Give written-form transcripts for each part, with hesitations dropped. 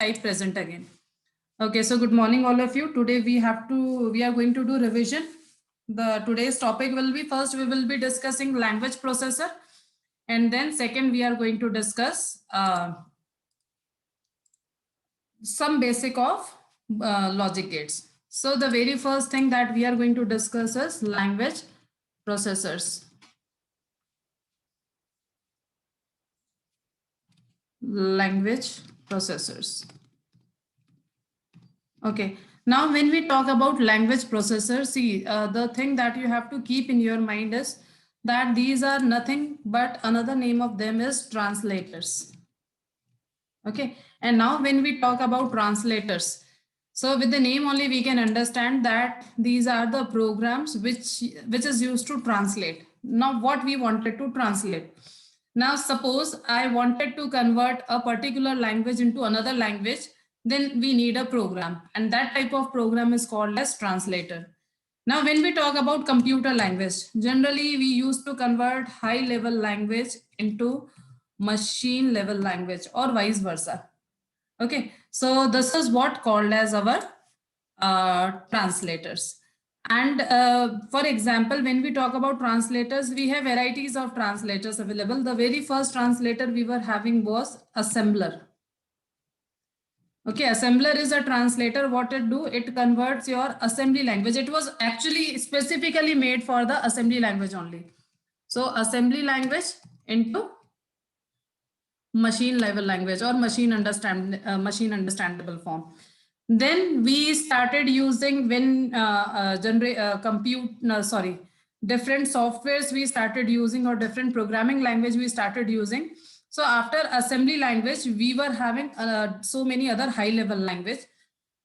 type present again. Okay, so good morning all of you. Today we are going to do revision. Today's topic will be, first we will be discussing language processor, and then second we are going to discuss some basic of logic gates. So the very first thing that we are going to discuss is language processors. Language processors. Okay. Now, when we talk about language processors, see, the thing that you have to keep in your mind is that these are nothing but another name of them is translators. Okay. And now when we talk about translators, so with the name only we can understand that these are the programs which is used to translate. Now what we wanted to translate. Now suppose I wanted to convert a particular language into another language, then we need a program, and that type of program is called as translator. Now when we talk about computer language, generally we used to convert high level language into machine level language or vice versa. Okay, so this is what called as our translators. And for example, when we talk about translators, we have varieties of translators available. The very first translator we were having was assembler. Okay, assembler is a translator. What it do? It converts your assembly language. It was actually specifically made for the assembly language only. So assembly language into machine level language or machine understandable form. Then we started using different softwares we started using, or different programming language we started using. So after assembly language, we were having so many other high level language.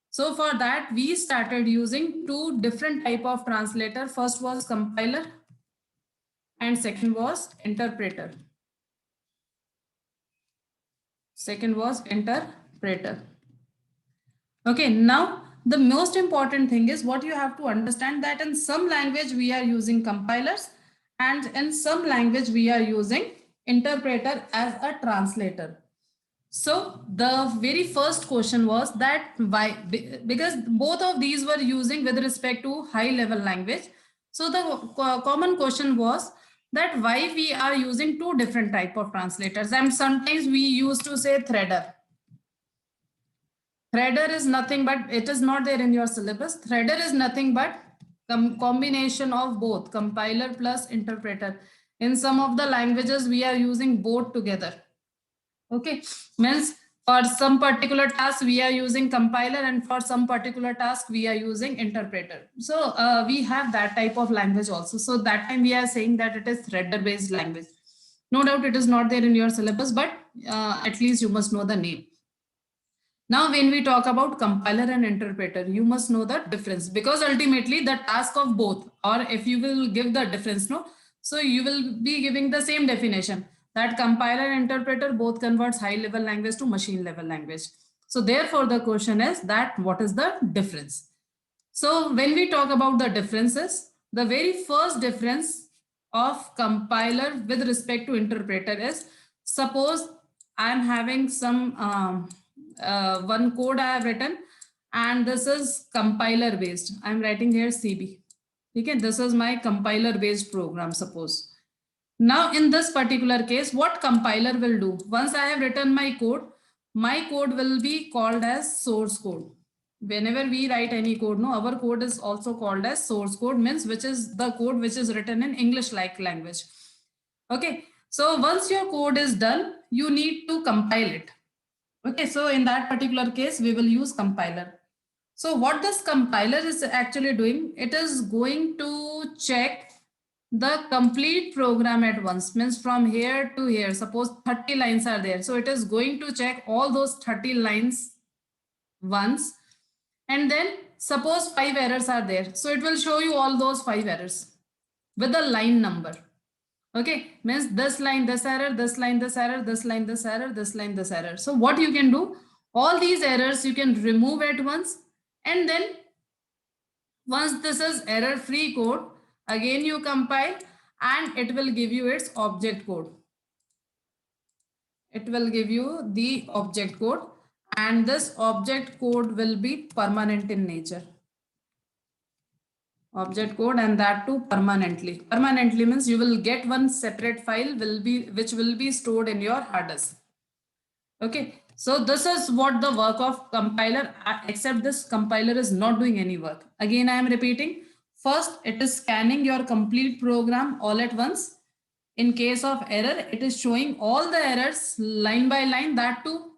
So for that, we started using two different type of translator. First was compiler and second was interpreter. Second was interpreter. Okay, now the most important thing is what you have to understand, that in some language we are using compilers and in some language we are using interpreter as a translator. So the very first question was that why? Because both of these were using with respect to high level language. So the common question was that why we are using two different type of translators, and sometimes we used to say threader. Threader is nothing but, it is not there in your syllabus. Threader is nothing but combination of both compiler plus interpreter. In some of the languages we are using both together. Okay, means for some particular task we are using compiler, and for some particular task we are using interpreter. So we have that type of language also. So that time we are saying that it is threader based language. No doubt it is not there in your syllabus, but at least you must know the name. Now, when we talk about compiler and interpreter, you must know the difference, because ultimately the task of both, or if you will give the difference, no, so you will be giving the same definition that compiler and interpreter both converts high level language to machine level language. So therefore the question is that what is the difference? So when we talk about the differences, the very first difference of compiler with respect to interpreter is, suppose I am having some one code I have written, and this is compiler based. I'm writing here CB. Okay, this is my compiler based program, suppose. Now in this particular case, what compiler will do? Once I have written my code will be called as source code. Whenever we write any code, no, our code is also called as source code, means which is the code which is written in English like language. Okay, so once your code is done, you need to compile it. Okay, so in that particular case, we will use compiler. So what this compiler is actually doing, it is going to check the complete program at once, means from here to here. Suppose 30 lines are there. So it is going to check all those 30 lines once. And then suppose 5 errors are there. So it will show you all those 5 errors with the line number. Okay, means this line, this error, this line, this error, this line, this error, this line, this error. So what you can do, all these errors you can remove at once, and then once this is error free code, again you compile and it will give you its object code. It will give you the object code, and this object code will be permanent in nature. Object code, and that too permanently. Permanently means you will get one separate file which will be stored in your hard disk. Okay, so this is what the work of compiler, except this compiler is not doing any work. Again, I am repeating. First, it is scanning your complete program all at once. In case of error, it is showing all the errors line by line, that too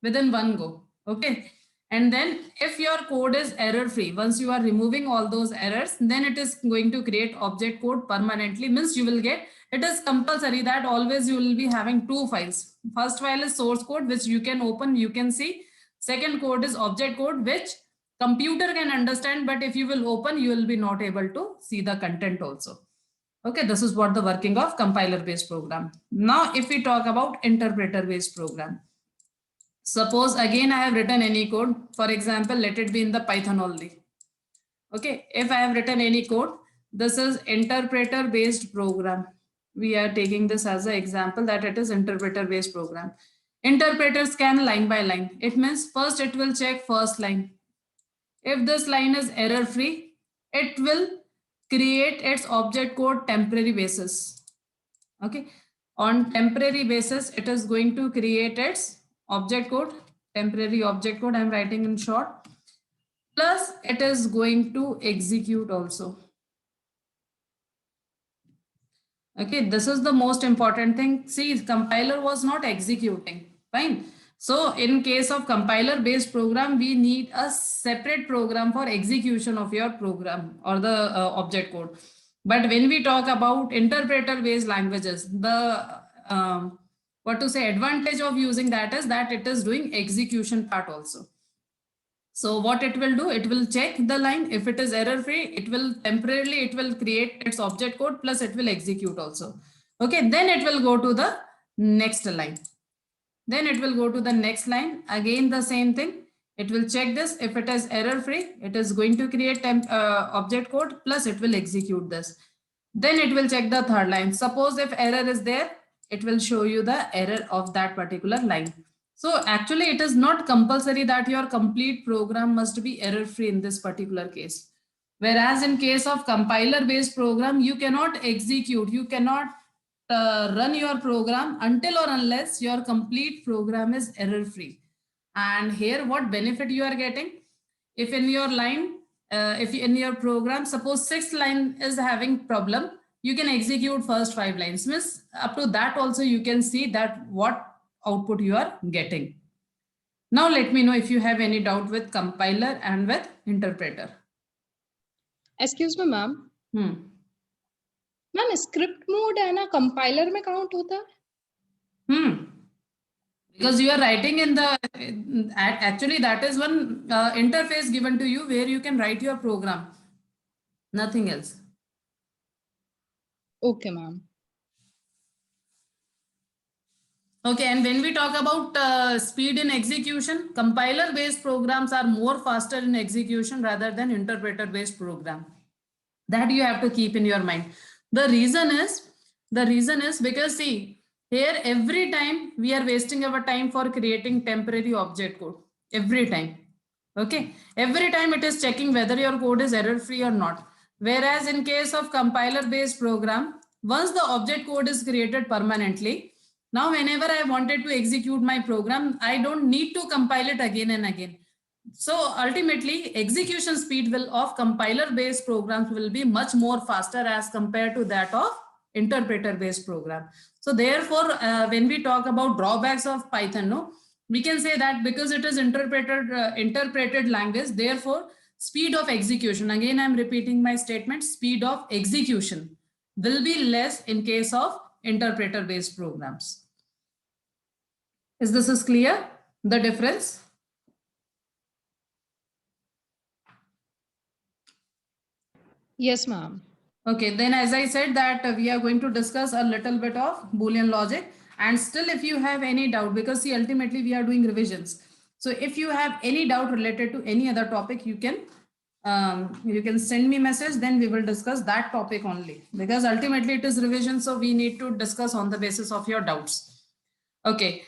within one go. Okay. And then if your code is error free, once you are removing all those errors, then it is going to create object code permanently. Means you will get, it is compulsory that always you will be having two files. First file is source code, which you can open, you can see. Second code is object code, which computer can understand, but if you will open, you will be not able to see the content also. Okay, this is what the working of compiler based program. Now, if we talk about interpreter based program. Suppose again I have written any code, for example, let it be in the Python only. Okay, if I have written any code, this is interpreter based program. We are taking this as an example that it is interpreter based program. Interpreter scan line by line. It means first it will check first line. If this line is error free, it will create its object code temporary basis. Okay, on temporary basis, it is going to create its object code, temporary object code, I'm writing in short, plus it is going to execute also. Okay, this is the most important thing. See, compiler was not executing, fine. So in case of compiler based program, we need a separate program for execution of your program or the object code. But when we talk about interpreter based languages, the what to say, advantage of using that is that it is doing execution part also. So what it will do, it will check the line. If it is error free, it will temporarily, it will create its object code, plus it will execute also. Okay, then it will go to the next line. Then it will go to the next line. Again, the same thing. It will check this. If it is error free, it is going to create object code, plus it will execute this. Then it will check the third line. Suppose if error is there, it will show you the error of that particular line. So actually it is not compulsory that your complete program must be error free in this particular case. Whereas in case of compiler based program, you cannot execute, you cannot run your program until or unless your complete program is error free. And here what benefit you are getting? If in your line, if in your program, suppose 6th line is having problem, you can execute first 5 lines. Means up to that also you can see that what output you are getting. Now let me know if you have any doubt with compiler and with interpreter. Excuse me, ma'am. Ma'am, script mode है ना compiler में count होता है? Because you are writing in the, actually that is one interface given to you where you can write your program. Nothing else. Okay, ma'am. Okay, and when we talk about speed in execution, compiler based programs are more faster in execution rather than interpreter based program. That you have to keep in your mind. The reason is because see, here every time we are wasting our time for creating temporary object code. Every time. Okay. Every time it is checking whether your code is error free or not. Whereas in case of compiler based program, once the object code is created permanently, now whenever I wanted to execute my program, I don't need to compile it again and again. So ultimately execution speed of compiler based programs will be much more faster as compared to that of interpreter based program. So therefore, when we talk about drawbacks of Python, we can say that because it is interpreted language, therefore speed of execution, again I'm repeating my statement, speed of execution will be less in case of interpreter based programs. Is this clear, the difference? Yes, ma'am. Okay, then as I said that we are going to discuss a little bit of Boolean logic, and still if you have any doubt, because see ultimately we are doing revisions. So if you have any doubt related to any other topic, you can send me message, then we will discuss that topic only, because ultimately it is revision. So we need to discuss on the basis of your doubts. Okay,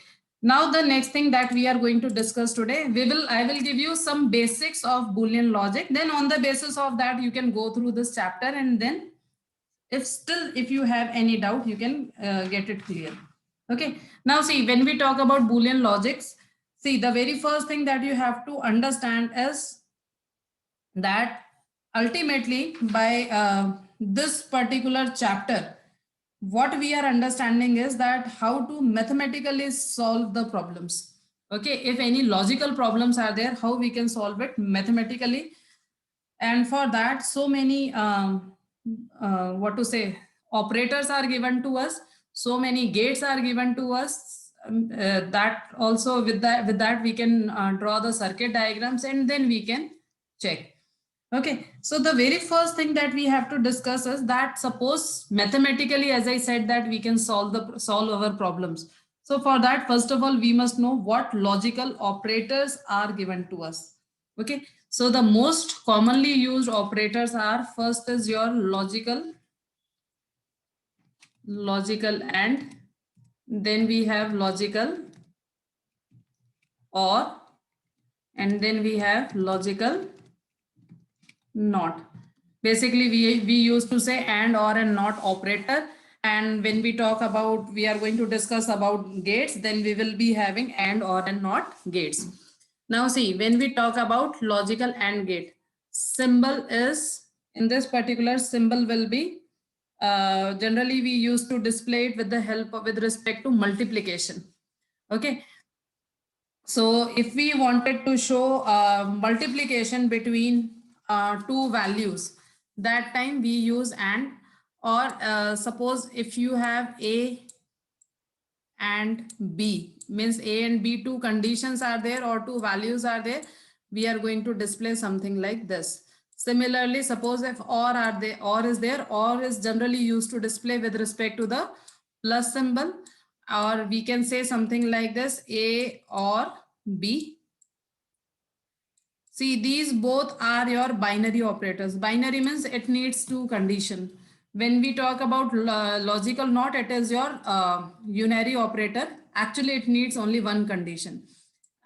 Now the next thing that we are going to discuss today, I will give you some basics of Boolean logic. Then on the basis of that, you can go through this chapter, and then if you have any doubt, you can get it clear. Okay. Now see, when we talk about Boolean logics, see, the very first thing that you have to understand is that ultimately by this particular chapter, what we are understanding is that how to mathematically solve the problems. Okay, if any logical problems are there, how we can solve it mathematically. And for that, so many operators are given to us, so many gates are given to us, that also with that we can draw the circuit diagrams, and then we can check. Okay, so the very first thing that we have to discuss is that suppose mathematically, as I said, that we can solve our problems. So for that, first of all, we must know what logical operators are given to us. Okay, so the most commonly used operators are, first is your logical and, then we have logical or, and then we have logical not. Basically, we used to say and, or, and not operator. And when we talk about, we are going to discuss about gates, then we will be having and, or, and not gates. Now see, when we talk about logical and gate, symbol is, in this particular symbol will be, generally we used to display it with the help of, with respect to multiplication. Okay. So if we wanted to show multiplication between two values, that time we use and, or suppose if you have A and B, means A and B, two conditions are there or two values are there, we are going to display something like this. Similarly, suppose if or are there, or is there, or is generally used to display with respect to the plus symbol, or we can say something like this, A or B. See, these both are your binary operators. Binary means it needs two conditions. When we talk about logical not, it is your unary operator. Actually, it needs only one condition.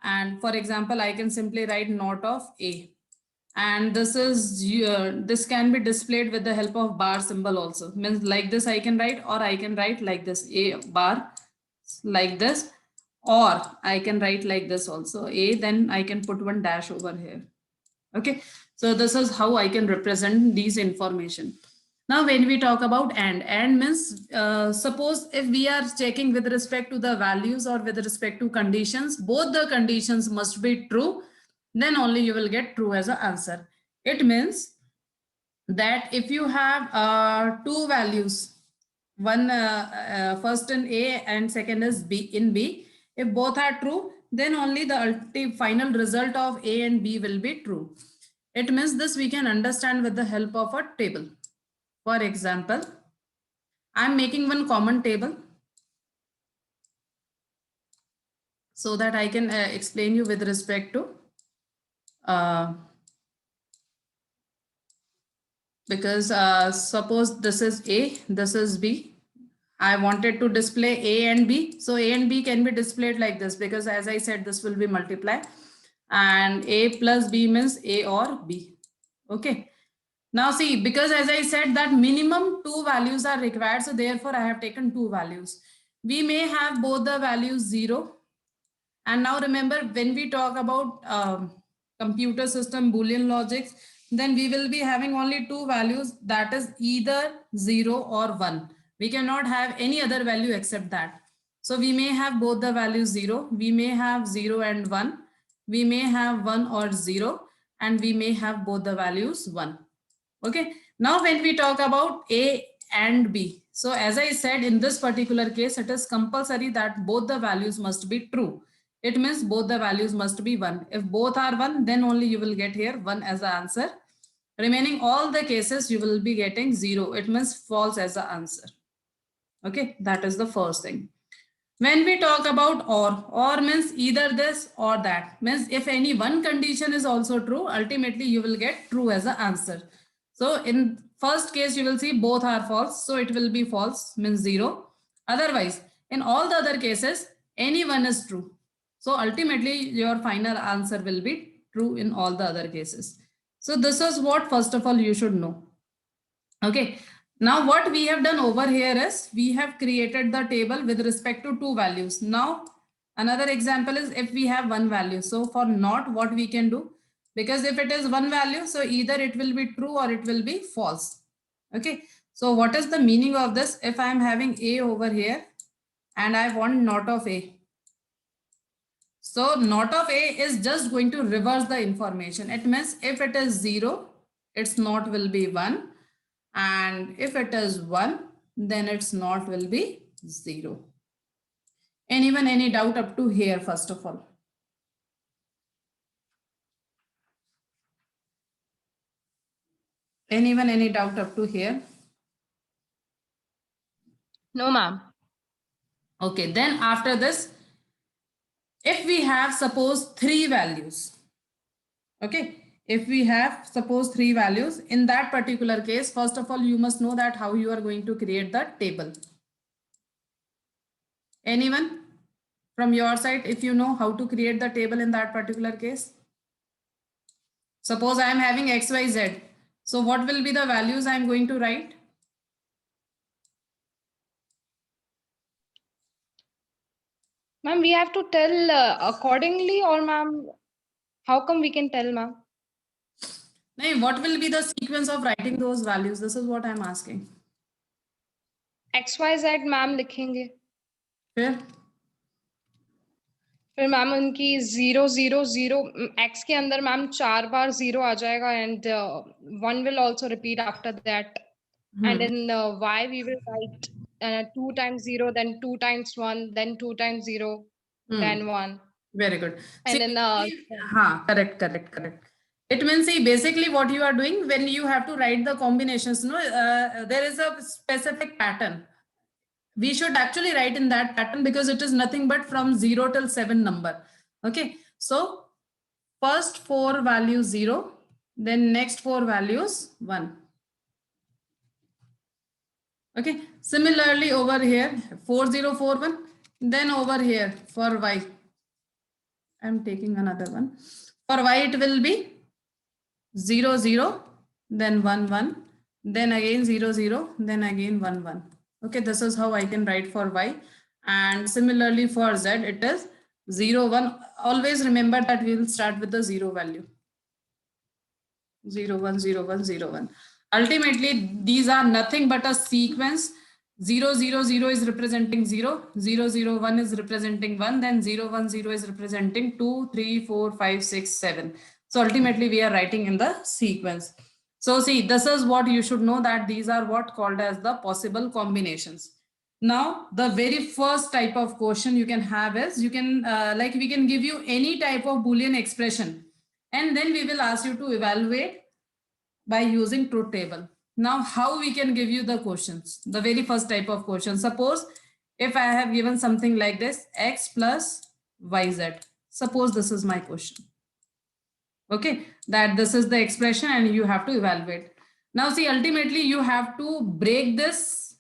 And for example, I can simply write not of A. And this is this can be displayed with the help of bar symbol also. Means like this I can write, or I can write like this, A bar, like this, or I can write like this also, A, then I can put one dash over here. Okay, so this is how I can represent these information. Now when we talk about and means suppose if we are checking with respect to the values or with respect to conditions, both the conditions must be true, then only you will get true as an answer. It means that if you have two values, one first in A and second is B in B, if both are true, then only the final result of A and B will be true. It means this we can understand with the help of a table. For example, I'm making one common table so that I can explain you with respect to because suppose this is A, this is B. I wanted to display A and B. So A and B can be displayed like this, because as I said, this will be multiply, and A plus B means A or B. Okay. Now see, because as I said that minimum two values are required, so therefore I have taken two values. We may have both the values 0. And now remember, when we talk about computer system Boolean logics, then we will be having only two values, that is either 0 or 1. We cannot have any other value except that. So we may have both the values 0, we may have 0 and 1, we may have 1 or 0, and we may have both the values 1. Okay, now when we talk about A and B, so as I said, in this particular case, it is compulsory that both the values must be true. It means both the values must be 1. If both are 1, then only you will get here 1 as the answer. Remaining all the cases, you will be getting 0. It means false as the answer. Okay, that is the first thing. When we talk about or means either this or that. Means if any one condition is also true, ultimately you will get true as the answer. So in first case, you will see both are false. So it will be false, means 0. Otherwise, in all the other cases, any one is true. So ultimately your final answer will be true in all the other cases. So this is what first of all you should know. Okay. Now what we have done over here is we have created the table with respect to two values. Now another example is if we have one value. So for not, what we can do, because if it is one value, so either it will be true or it will be false. Okay. So what is the meaning of this? If I am having A over here and I want not of A. So not of A is just going to reverse the information. It means if it is 0, its not will be 1. And if it is 1, then its not will be 0. Anyone, any doubt up to here, first of all? Anyone, any doubt up to here? No, ma'am. Okay, then after this, if we have suppose 3 values, okay, if we have suppose 3 values, in that particular case, first of all, you must know that how you are going to create the table. Anyone from your side, if you know how to create the table in that particular case? Suppose I am having X, Y, Z. So what will be the values I am going to write? Ma'am, we have to tell accordingly, or ma'am, how come we can tell, ma'am? No, what will be the sequence of writing those values? This is what I am asking. XYZ ma'am लिखेंगे फिर ma'am उनकी 0 0 0 x के अंदर ma'am 4 बार 0 आ जाएगा and 1 will also repeat after that and in y we will write 2 times 0 then 2 times 1 then 2 times 0 then 1. Very good. And see, then correct. It means, see, basically what you are doing when you have to write the combinations, no, there is a specific pattern. We should actually write in that pattern because it is nothing but from 0 till 7 number. Okay. So first 4 values 0, then next 4 values 1. Okay. Similarly over here 4041, then over here for y, I'm taking another one. For y it will be 0 0, then 1 1, then again 0 0, then again 1 1. Okay, this is how I can write for y. And similarly for z, it is 0 1. Always remember that we will start with the 0 value. 0 1 0 1 0 1. Ultimately, these are nothing but a sequence. 0 0 0 is representing 0, 0 0 1 is representing 1, then 0 1 0 is representing 2 3 4 5 6 7. So ultimately we are writing in the sequence. So see, this is what you should know, that these are what called as the possible combinations. Now the very first type of question you can have is, you can like we can give you any type of Boolean expression and then we will ask you to evaluate by using truth table. Now how we can give you the questions? The very first type of question, suppose if I have given something like this, x plus yz, suppose this is my question. Okay, that this is the expression and you have to evaluate. Now see, ultimately you have to break this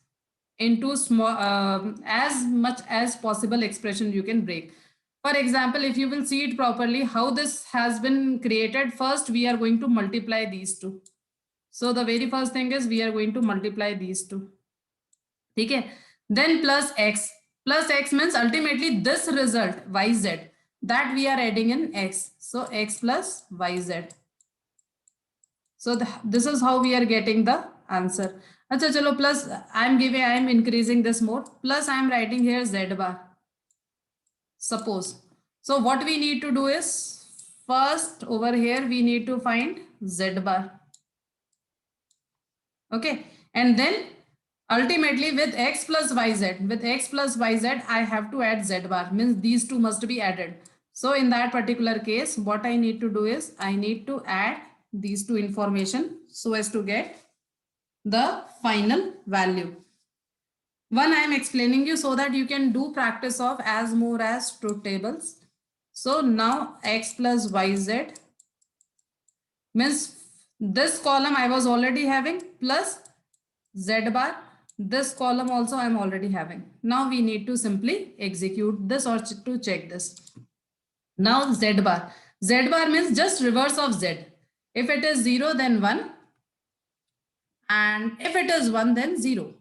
into small as much as possible expression you can break. For example, if you will see it properly, how this has been created, first we are going to multiply these two. So the very first thing is we are going to multiply these two. Okay, then plus x means ultimately this result yz, that we are adding in x. So x plus yz. So this is how we are getting the answer. Achha, chalo, plus I am increasing this more. Plus I am writing here z bar. Suppose. So what we need to do is, first over here we need to find z bar. Okay, and then ultimately with x plus yz, I have to add z bar, means these two must be added. So in that particular case, what I need to do is I need to add these two information so as to get the final value. One I am explaining you so that you can do practice of as more as truth tables. So now x plus yz means this column I was already having plus z bar This column also I'm already having. Now we need to simply execute this or to check this. Now Z bar. Z bar means just reverse of Z. If it is 0, then 1. And if it is 1, then 0.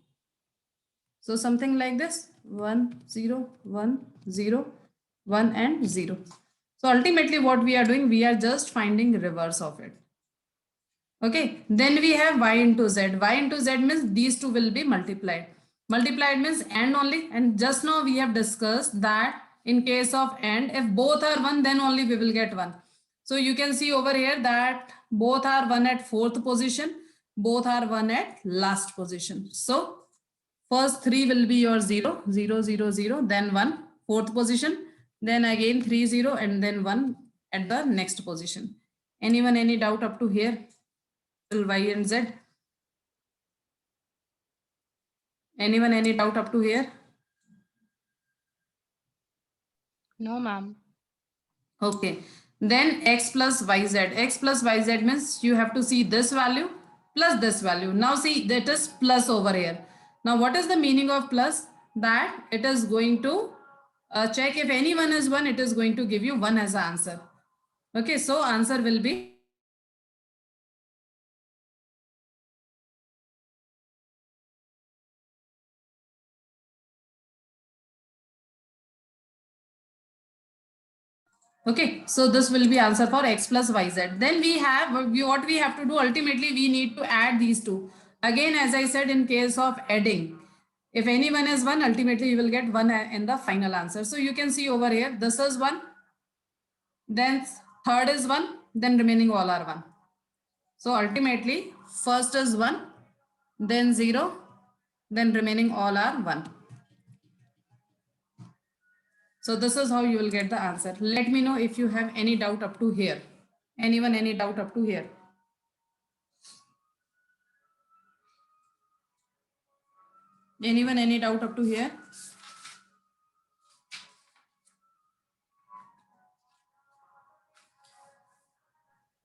So something like this, 1, 0, 1, 0, 1 and 0. So ultimately what we are doing, we are just finding reverse of it. Okay, then we have y into z. Y into z means these two will be multiplied. Multiplied means and only. And just now we have discussed that in case of and, if both are 1, then only we will get 1. So you can see over here that both are 1 at 4th position. Both are 1 at last position. So first 3 will be your 0, 0, 0, 0, then 1, 4th position. Then again 3, 0 and then 1 at the next position. Anyone, any doubt up to here? Y and Z. Anyone, any doubt up to here? No, ma'am. Okay. Then x plus yz. X plus yz means you have to see this value plus this value. Now see that is plus over here. Now what is the meaning of plus? That it is going to check if anyone is 1, it is going to give you 1 as an answer. Okay, so answer will be okay, so this will be answer for x plus yz. Then we have what we have to do ultimately, we need to add these two. Again, as I said, in case of adding, if anyone is 1, ultimately you will get 1 in the final answer. So you can see over here, this is 1, then third is 1, then remaining all are 1. So ultimately, first is 1, then 0, then remaining all are 1. So this is how you will get the answer. Let me know if you have any doubt up to here. Anyone, any doubt up to here? Anyone, any doubt up to here?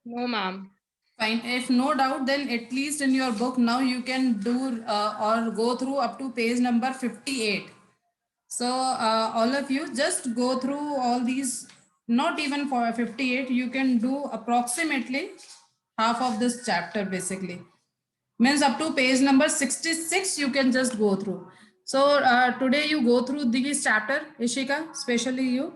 No, ma'am. Fine. If no doubt, then at least in your book now you can do or go through up to page number 58. So all of you just go through all these, not even for 58, you can do approximately half of this chapter basically. Means up to page number 66 you can just go through. So today you go through this chapter, Ishika, especially you.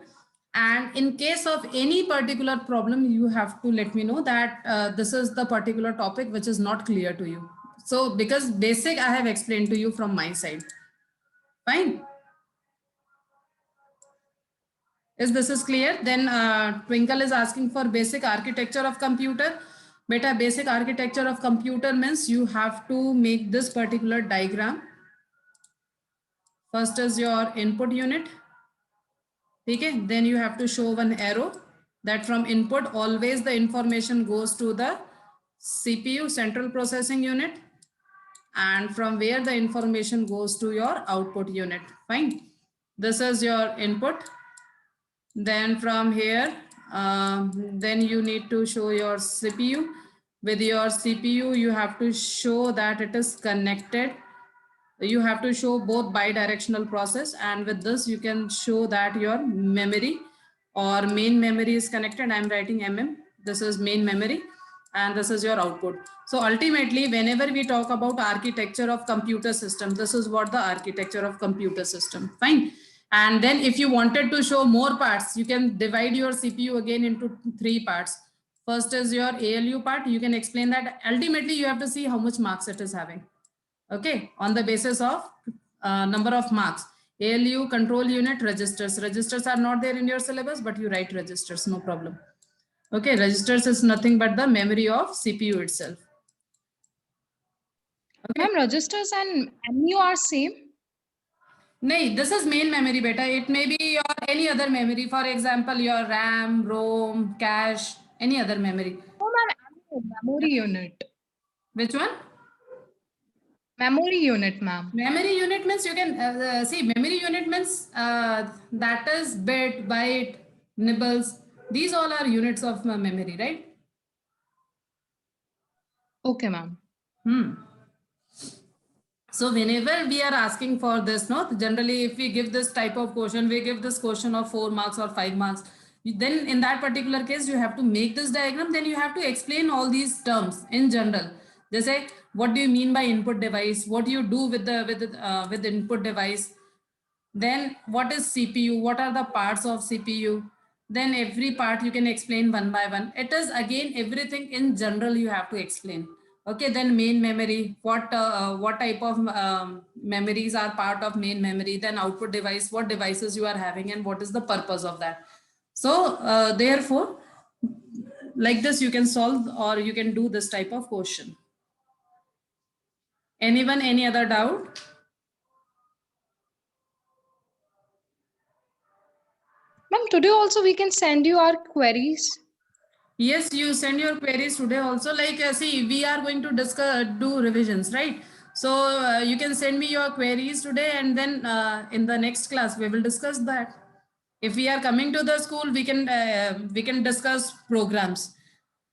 And in case of any particular problem, you have to let me know that this is the particular topic which is not clear to you. So because basic I have explained to you from my side. Fine. If this is clear, then Twinkle is asking for basic architecture of computer. Beta, basic architecture of computer means you have to make this particular diagram. First is your input unit. Okay, then you have to show one arrow that from input always the information goes to the CPU, central processing unit, and from where the information goes to your output unit. Fine. This is your input. Then from here, then you need to show your CPU. With your CPU, you have to show that it is connected. You have to show both bidirectional process, and with this you can show that your memory or main memory is connected. I'm writing MM. This is main memory and this is your output. So ultimately, whenever we talk about architecture of computer system, this is what the architecture of computer system. Fine. And then if you wanted to show more parts, you can divide your CPU again into 3 parts. First is your ALU part. You can explain that. Ultimately, you have to see how much marks it is having. Okay, on the basis of number of marks. ALU, control unit, registers. Registers are not there in your syllabus, but you write registers, no problem. Okay, registers is nothing but the memory of CPU itself. Okay. Ma'am, registers and MU are same? No, this is main memory, beta. It may be your any other memory. For example, your RAM, ROM, cache, any other memory. Oh, ma'am, memory unit. Which one? Memory unit, ma'am. Memory unit means you can see memory unit means that is bit, byte, nibbles. These all are units of memory, right? Okay, ma'am. So whenever we are asking for this, no, generally if we give this type of question, we give this question of 4 marks or 5 marks, then in that particular case you have to make this diagram, then you have to explain all these terms in general. They say, what do you mean by input device, what do you do with the input device, then what is CPU, what are the parts of CPU, then every part you can explain one by one. It is again everything in general you have to explain. Okay, then main memory, what type of memories are part of main memory, then output device, what devices you are having and what is the purpose of that. So therefore, like this you can solve or you can do this type of question. Anyone, any other doubt? Ma'am, today also we can send you our queries. Yes, you send your queries today also. Like, see, we are going to discuss, do revisions, right? So you can send me your queries today, and then in the next class we will discuss that. If we are coming to the school, we can discuss programs,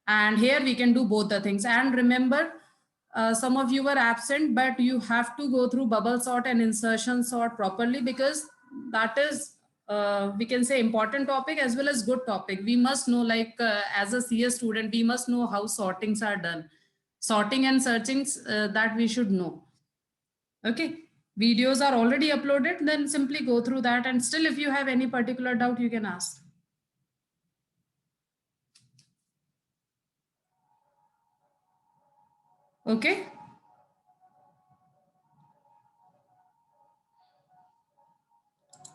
and here we can do both the things. And remember, some of you were absent, but you have to go through bubble sort and insertion sort properly, because that is we can say important topic as well as good topic. We must know, like as a CS student, we must know how sortings are done, sorting and searchings, that we should know. Okay, videos are already uploaded, then simply go through that, and still if you have any particular doubt you can ask. Okay.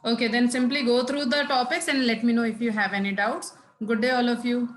Okay, then simply go through the topics and let me know if you have any doubts. Good day, all of you.